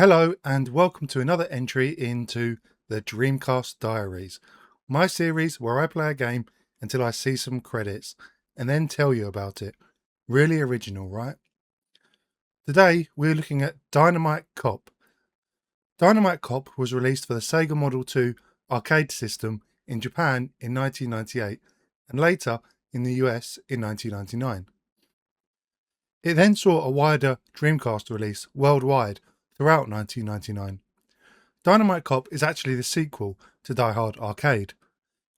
Hello and welcome to another entry into the Dreamcast Diaries, my series where I play a game until I see some credits and then tell you about it. Really original, right? Today we're looking at Dynamite Cop. Dynamite Cop was released for the Sega Model 2 arcade system in Japan in 1998 and later in the US in 1999. It then saw a wider Dreamcast release worldwide throughout 1999. Dynamite Cop is actually the sequel to Die Hard Arcade.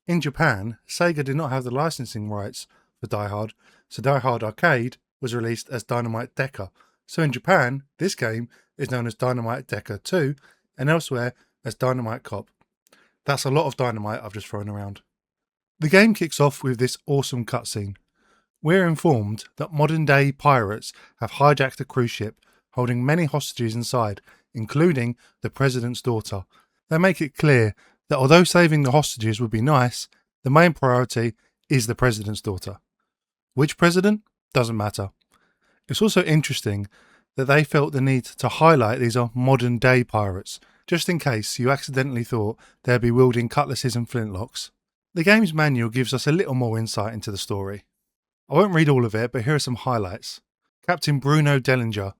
In Japan, Sega did not have the licensing rights for Die Hard, so Die Hard Arcade was released as Dynamite Decker. So in Japan, this game is known as Dynamite Decker 2 and elsewhere as Dynamite Cop. That's a lot of dynamite I've just thrown around. The game kicks off with this awesome cutscene. We're informed that modern-day pirates have hijacked a cruise ship holding many hostages inside, including the president's daughter. They make it clear that although saving the hostages would be nice, the main priority is the president's daughter. Which president? Doesn't matter. It's also interesting that they felt the need to highlight these are modern-day pirates, just in case you accidentally thought they'd be wielding cutlasses and flintlocks. The game's manual gives us a little more insight into the story. I won't read all of it, but here are some highlights. Captain Bruno Dellinger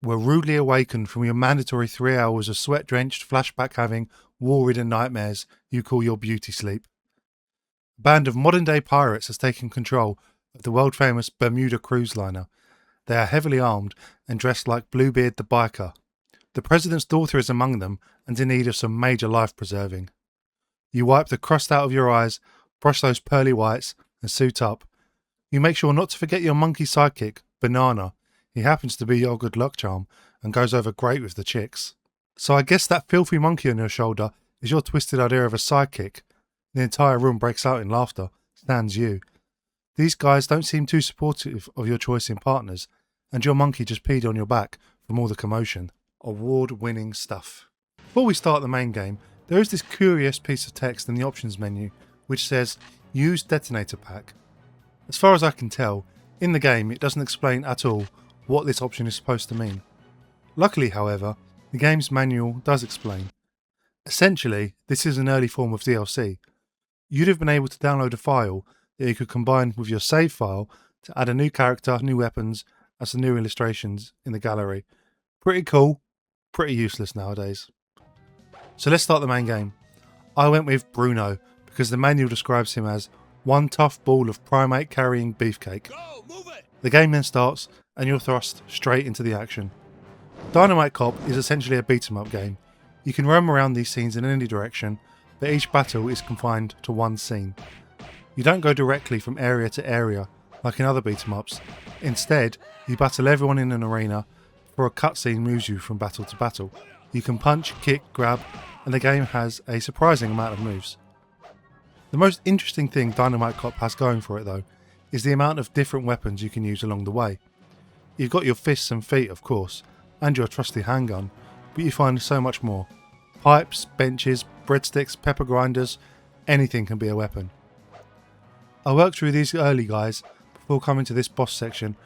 were rudely awakened from your mandatory 3 hours of sweat-drenched, flashback-having, war-ridden nightmares you call your beauty sleep. A band of modern-day pirates has taken control of the world-famous Bermuda cruise liner. They are heavily armed and dressed like Bluebeard the biker. The president's daughter is among them and in need of some major life-preserving. You wipe the crust out of your eyes, brush those pearly whites, and suit up. You make sure not to forget your monkey sidekick, Banana. He happens to be your good luck charm and goes over great with the chicks. So I guess that filthy monkey on your shoulder is your twisted idea of a sidekick. The entire room breaks out in laughter, stands you. These guys don't seem too supportive of your choice in partners, and your monkey just peed on your back from all the commotion. Award-winning stuff. Before we start the main game, there is this curious piece of text in the options menu which says, Use Detonator Pack. As far as I can tell, in the game it doesn't explain at all what this option is supposed to mean. Luckily, however, the game's manual does explain. Essentially, this is an early form of DLC. You'd have been able to download a file that you could combine with your save file to add a new character, new weapons, and some new illustrations in the gallery. Pretty cool, pretty useless nowadays. So let's start the main game. I went with Bruno because the manual describes him as one tough ball of primate carrying beefcake. Go, move it! The game then starts and you're thrust straight into the action. Dynamite Cop is essentially a beat-em-up game. You can roam around these scenes in any direction, but each battle is confined to one scene. You don't go directly from area to area like in other beat-em-ups. Instead, you battle everyone in an arena before a cutscene moves you from battle to battle. You can punch, kick, grab, and the game has a surprising amount of moves. The most interesting thing Dynamite Cop has going for it though is the amount of different weapons you can use along the way. You've got your fists and feet of course, and your trusty handgun, but you find so much more. Pipes, benches, breadsticks, pepper grinders, anything can be a weapon. I worked through these early guys before coming to this boss section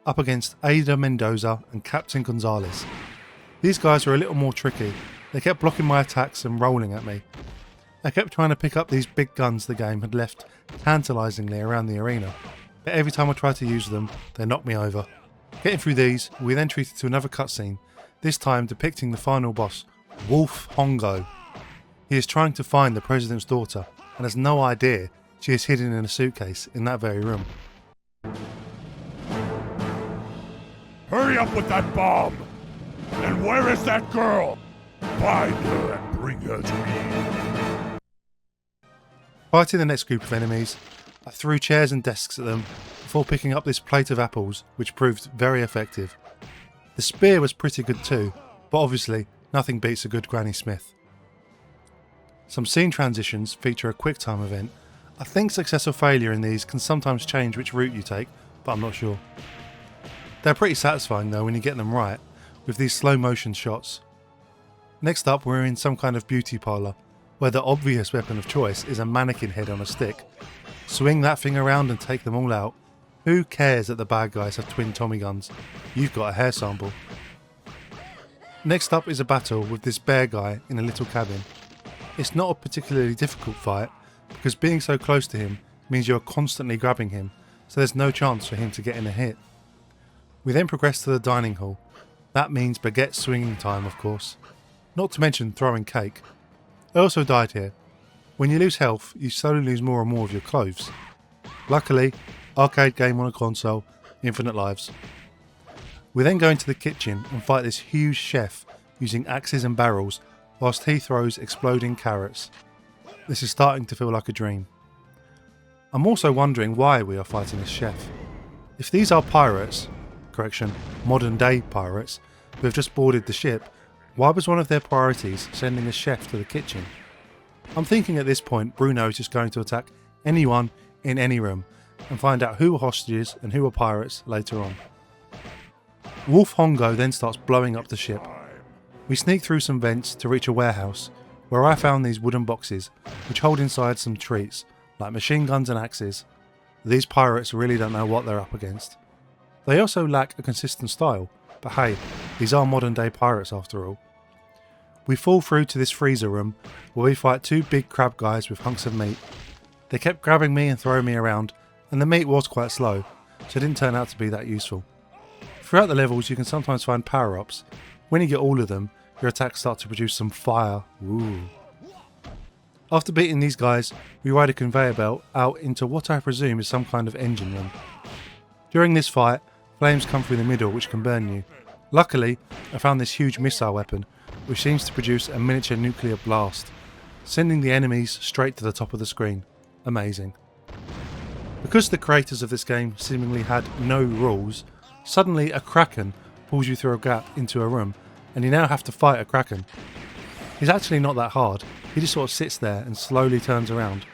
up against Ada Mendoza and Captain Gonzalez. These guys were a little more tricky. They kept blocking my attacks and rolling at me. I kept trying to pick up these big guns the game had left tantalisingly around the arena, but every time I tried to use them, they knocked me over. Getting through these, we then treated to another cutscene, this time depicting the final boss, Wolf Hongo. He is trying to find the president's daughter and has no idea she is hidden in a suitcase in that very room. Hurry up with that bomb! And where is that girl? Find her and bring her to me. Fighting the next group of enemies, I threw chairs and desks at them before picking up this plate of apples, which proved very effective. The spear was pretty good too, but obviously nothing beats a good Granny Smith. Some scene transitions feature a QuickTime event. I think success or failure in these can sometimes change which route you take, but I'm not sure. They're pretty satisfying though when you get them right, with these slow motion shots. Next up we're in some kind of beauty parlour, where the obvious weapon of choice is a mannequin head on a stick. Swing that thing around and take them all out. Who cares that the bad guys have twin Tommy guns? You've got a hair sample. Next up is a battle with this bear guy in a little cabin. It's not a particularly difficult fight because being so close to him means you're constantly grabbing him, so there's no chance for him to get in a hit. We then progress to the dining hall. That means baguette swinging time, of course. Not to mention throwing cake. I also died here. When you lose health, you slowly lose more and more of your clothes. Luckily, arcade game on a console, infinite lives. We then go into the kitchen and fight this huge chef using axes and barrels whilst he throws exploding carrots. This is starting to feel like a dream. I'm also wondering why we are fighting this chef. If these are pirates, correction, modern day pirates, who have just boarded the ship, why was one of their priorities sending a chef to the kitchen? I'm thinking at this point Bruno is just going to attack anyone in any room and find out who were hostages and who were pirates later on. Wolf Hongo then starts blowing up the ship. We sneak through some vents to reach a warehouse where I found these wooden boxes which hold inside some treats like machine guns and axes. These pirates really don't know what they're up against. They also lack a consistent style, but hey, these are modern day pirates after all. We fall through to this freezer room where we fight two big crab guys with hunks of meat. They kept grabbing me and throwing me around, and the meat was quite slow, so it didn't turn out to be that useful. Throughout the levels you can sometimes find power-ups. When you get all of them, your attacks start to produce some fire. Ooh. After beating these guys, we ride a conveyor belt out into what I presume is some kind of engine room. During this fight, flames come through the middle which can burn you. Luckily, I found this huge missile weapon which seems to produce a miniature nuclear blast, sending the enemies straight to the top of the screen. Amazing. Because the creators of this game seemingly had no rules, suddenly a kraken pulls you through a gap into a room and you now have to fight a kraken. He's actually not that hard, he just sort of sits there and slowly turns around.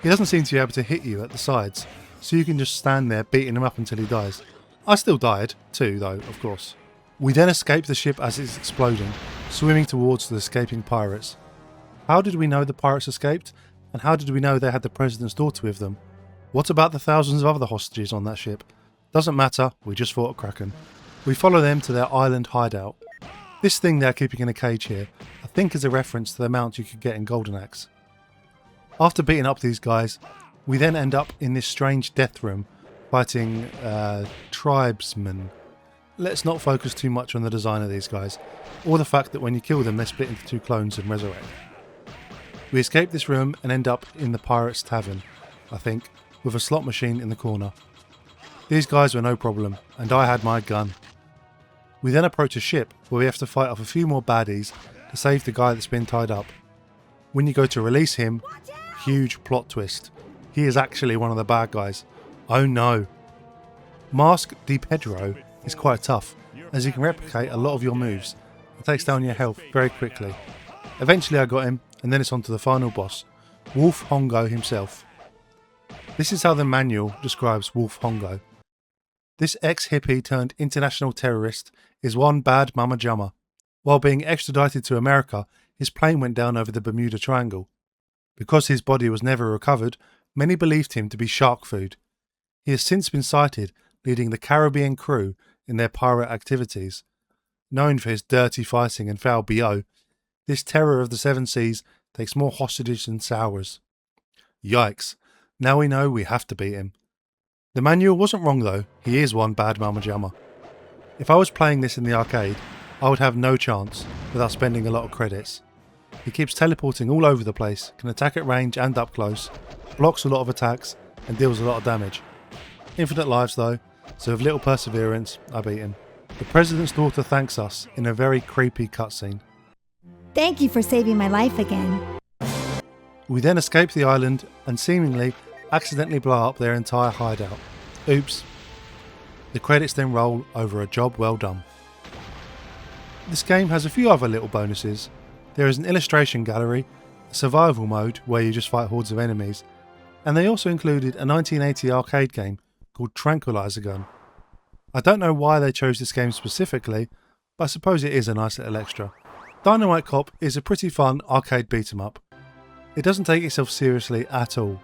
He doesn't seem to be able to hit you at the sides, so you can just stand there beating him up until he dies. I still died, too though, of course. We then escape the ship as it's exploding, swimming towards the escaping pirates. How did we know the pirates escaped? And how did we know they had the president's daughter with them? What about the thousands of other hostages on that ship? Doesn't matter, we just fought a kraken. We follow them to their island hideout. This thing they're keeping in a cage here, I think is a reference to the amount you could get in Golden Axe. After beating up these guys, we then end up in this strange death room, fighting tribesmen. Let's not focus too much on the design of these guys, or the fact that when you kill them they split into two clones and resurrect. We escape this room and end up in the Pirates Tavern, I think, with a slot machine in the corner. These guys were no problem, and I had my gun. We then approach a ship where we have to fight off a few more baddies to save the guy that's been tied up. When you go to release him, huge plot twist. He is actually one of the bad guys. Oh no. Mask Di Pedro is quite tough, as he can replicate a lot of your moves and takes down your health very quickly. Eventually I got him, and then it's on to the final boss, Wolf Hongo himself. This is how the manual describes Wolf Hongo. This ex-hippie turned international terrorist is one bad mama jamma. While being extradited to America, his plane went down over the Bermuda Triangle. Because his body was never recovered, many believed him to be shark food. He has since been cited leading the Caribbean crew in their pirate activities. Known for his dirty fighting and foul BO, this terror of the seven seas takes more hostages than sours. Yikes, now we know we have to beat him. The manual wasn't wrong though, he is one bad mama jamma. If I was playing this in the arcade, I would have no chance without spending a lot of credits. He keeps teleporting all over the place, can attack at range and up close, blocks a lot of attacks and deals a lot of damage. Infinite lives though, so with little perseverance, I beat him. The president's daughter thanks us in a very creepy cutscene. Thank you for saving my life again. We then escape the island and seemingly accidentally blow up their entire hideout. Oops. The credits then roll over a job well done. This game has a few other little bonuses. There is an illustration gallery, a survival mode where you just fight hordes of enemies, and they also included a 1980 arcade game called Tranquilizer Gun. I don't know why they chose this game specifically, but I suppose it is a nice little extra. Dynamite Cop is a pretty fun arcade beat 'em up. It doesn't take itself seriously at all,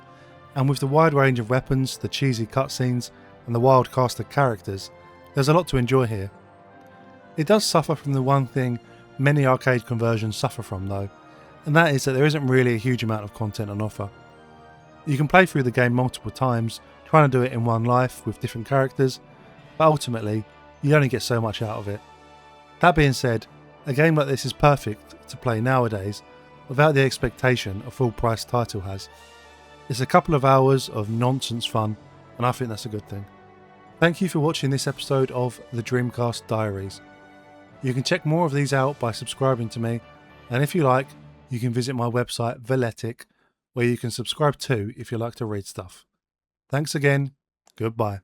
and with the wide range of weapons, the cheesy cutscenes, and the wild cast of characters, there's a lot to enjoy here. It does suffer from the one thing many arcade conversions suffer from though, and that is that there isn't really a huge amount of content on offer. You can play through the game multiple times, trying to do it in one life with different characters, but ultimately you only get so much out of it. That being said, a game like this is perfect to play nowadays without the expectation a full price title has. It's a couple of hours of nonsense fun, and I think that's a good thing. Thank you for watching this episode of the Dreamcast Diaries. You can check more of these out by subscribing to me, and if you like, you can visit my website Veletic, where you can subscribe too if you like to read stuff. Thanks again, goodbye.